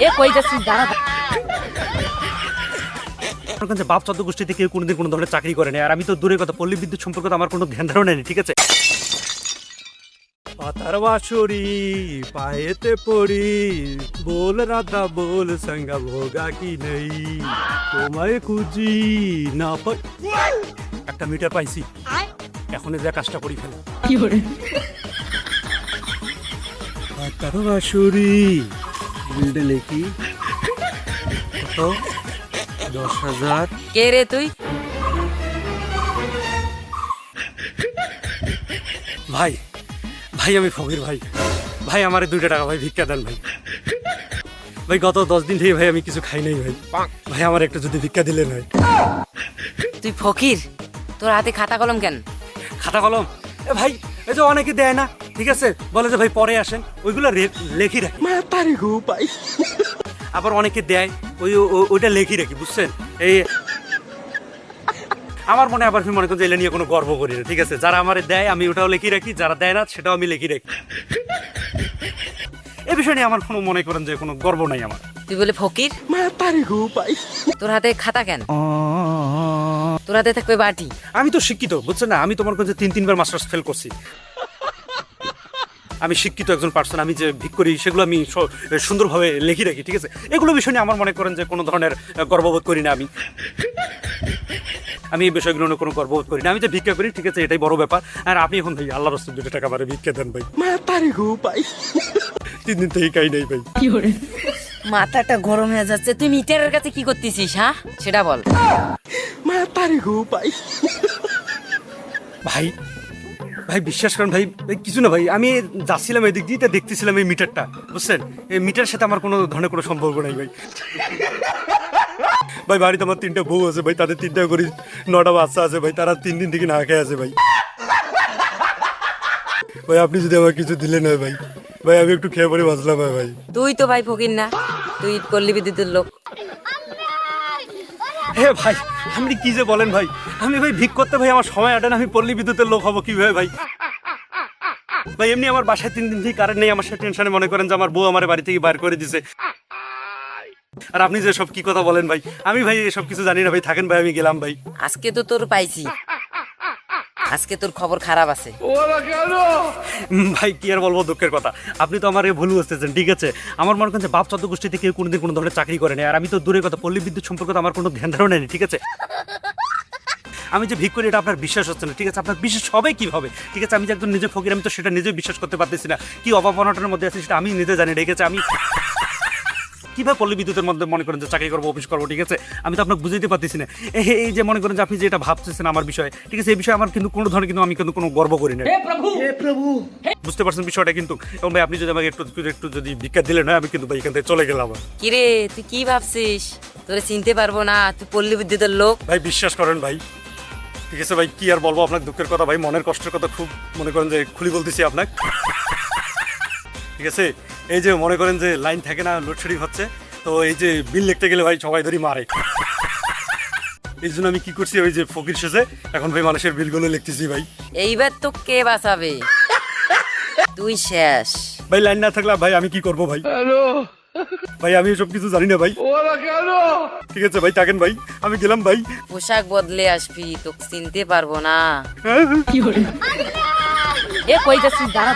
এ কই যাচ্ছিস দাঁড়া। বাপ চোদ্দ গোষ্ঠীতে কেউ কোনোদিন কোনো ধরনের চাকরি করে না, আর আমি তো দূরের কথা পল্লী বিদ্যুৎ সম্পর্কে তো আমার কোনো ধ্যান ধারণা নেই, ঠিক আছে। পাতার বাঁশুরি পায়েতে পড়ি, বল রাধা বল সঙ্গা ভোগা কি নেই, তোমায় খুঁজি না পাই। একটা মিটার পাইছি, এখন যা কাজটা করি ফেলে। পাতার বাঁশুরি বিল্ডে লেখি কত 10,000। কে রে তুই? ভাই ভাই আমি ফকির ভাই, ভাই আমার 2টা টাকা ভাই ভিক্ষা দেন ভাই। ভাই গত 10 দিন থেকে ভাই আমি কিছু খাই নাই ভাই, ভাই আমার একটু যদি ভিক্ষা দিলেন ভাই। তুই ফকির, তোর হাতে খাতা কলম কেন? খাতা কলম ভাই এই যে অনেকে দেয় না, ঠিক আছে, বলে যে ভাই পরে আসেন, ওইগুলো লেখি রাখি। আবার অনেকে দেয় ওইটা লেখি রাখি, বুঝছেন। এই আমার মনে আবার মনে করেন যে এলে নিয়ে কোনো গর্ব করি না, ঠিক আছে। যারা আমার দেয় আমি ওটাও লেখি রাখি, যারা দেয় না সেটাও আমি লেখি রাখি। এই বিষয় নিয়ে আমার কোনো মনে করেন যে কোনো গর্ব নাই আমার। তুই বলে ফকির, তোর হাতে খাতা কেন? তোর হাতে থাকবে বাটি। আমি তো শিক্ষিত, বুঝছেন না, আমি তোমার কাছে 3-3 মাস্টার্স ফেল করছি। আমি শিক্ষিত একজন পার্সন, আমি যে ভিক করি সেগুলো আমি সুন্দরভাবে লেখি রাখি, ঠিক আছে। এগুলো বিষয় নিয়ে আমার মনে করেন যে কোনো ধরনের গর্ববোধ করি না। আমি এই বিষয়গুলো নিয়ে কোনো গর্ববোধ করি না, আমি যে ভিক্ষা করি, ঠিক আছে, এটাই বড় ব্যাপার। আর আপনি এখন ভাই আল্লাহ রাস্তায় 2টা টাকা বারে ভিক্ষা দেন ভাই। 3 দিন থেকে খাই নাই ভাই। মাথাটা গরম হয়ে যাচ্ছে। তুই মিটারের কাছে কি করতেছিস? হ্যাঁ সেটা বল। ভাই ভাই বিশ্বাস করেন ভাই, কিছু না ভাই, আমি যাচ্ছিলাম এদিক দিয়ে দেখতেছিলাম এই মিটারটা, বুঝছেন। এই মিটারের সাথে আমার কোনো ধরনের কোনো সম্পর্ক নাই ভাই। ভাই বাড়িতে আমার 3টা বউ আছে ভাই, তাদের 3টা করে 9টা বাচ্চা আছে ভাই, তারা 3 দিন থেকে না খেয়ে আছে ভাই। ভাই আপনি যদি আমার কিছু দিলেন না ভাই, ভাই আমি একটু খেয়ে পরে বাঁচলাম ভাই। তুই তো ভাই ফকির না, তুই পল্লী বিদ্যুতের লোক। হে ভাই আপনি কি যে বলেন ভাই, আমি ভাই ভিক করতে ভাই আমার সময় আটে না, আমি পল্লী বিদ্যুতের লোক হবো কিভাবে ভাই? ভাই এমনি আমার বাসায় 3 দিন থেকে কারেন্ট নেই, আমার সাথে টেনশনে মনে করেন যে আমার বউ আমার বাড়ি থেকে বাইর করে দিছে। আর আপনি যে সব কি কথা বলেন ভাই, আমি ভাই এসব কিছু জানি না ভাই, থাকেন ভাই আমি গেলাম ভাই। আজকে তো তোর পাইছি, আজকে তোর খবর খারাপ আছে। ভাই কি আর বলবো, দুঃখের কথা, আপনি তো আমার ভুল বুঝতেছেন, ঠিক আছে। আমার মনে করেন যে বাপ চোদ্দ গোষ্ঠীতে কেউ কোনোদিন কোনো ধরনের চাকরি করে না, আর আমি তো দূরের কথা পল্লী বিদ্যুৎ সম্পর্কে তো আমার কোনো ধ্যান ধারণা নেই, ঠিক আছে। আমি যে ভিক করি এটা আপনার বিশ্বাস হচ্ছে না, ঠিক আছে। আপনার বিশ্বাস হবে কিভাবে, ঠিক আছে। আমি যে একজন নিজে ফকির, আমি তো সেটা নিজে বিশ্বাস করতে পারতেছি না। কি অভাব অনটনের মধ্যে আছি সেটা আমি নিজে জানি, ঠিক আছে। আমি কিভাবে পল্লী বিদ্যুতের মধ্যে মনে করেন যে চাকরি করবো, অফিস করবো, ঠিক আছে, আমি তো আপনাকে বুঝাইতে পারতেছি না। এই যে মনে করেন যে আপনি যেটা ভাবতেছেন আমার বিষয়ে, ঠিক আছে, এই বিষয়ে আমার কিন্তু কোনো ধরনের কিন্তু আমি কিন্তু কোনো গর্ব করি না। বুঝতে পারছেন বিষয়টা কিন্তু। এবং ভাই আপনি যদি আমাকে একটু যদি ভিক্ষা দিলেন হয়, আমি কিন্তু ভাই এখান থেকে চলে গেলাম। কিরে তুই কি ভাবছিস তোরে চিনতে পারবো না? তুই পল্লী বিদ্যুতের লোক। ভাই বিশ্বাস করেন ভাই, ঠিক আছে ভাই, কি আর বলবো আপনার দুঃখের কথা ভাই, মনের কষ্টের কথা খুব মনে করেন যে খুলি বলতেছি আপনাকে, ঠিক আছে। এই যে মনে করেন যে লাইন থাকে না, লোডশেডিং হচ্ছে, তো এই যে বিল লিখতে গেলে ভাই সবাই ধরি মারে। এই জন্য আমি কি করছি, ওই যে ফকির শেষে এখন ভাই মানুষের বিলগুলো লিখতেছি ভাই। এইবার তো কে বাঁচাবে? তুই শেষ ভাই। লাইন না থাকলে ভাই আমি কি করবো ভাই? ভাই আমি এসব কিছু জানি না ভাই, ঠিক আছে ভাই, থাকেন ভাই, আমি গেলাম ভাই। পোশাক বদলে আসবি, তোকে চিনতে পারবো না। এ কই যাচ্ছিস দাঁড়া।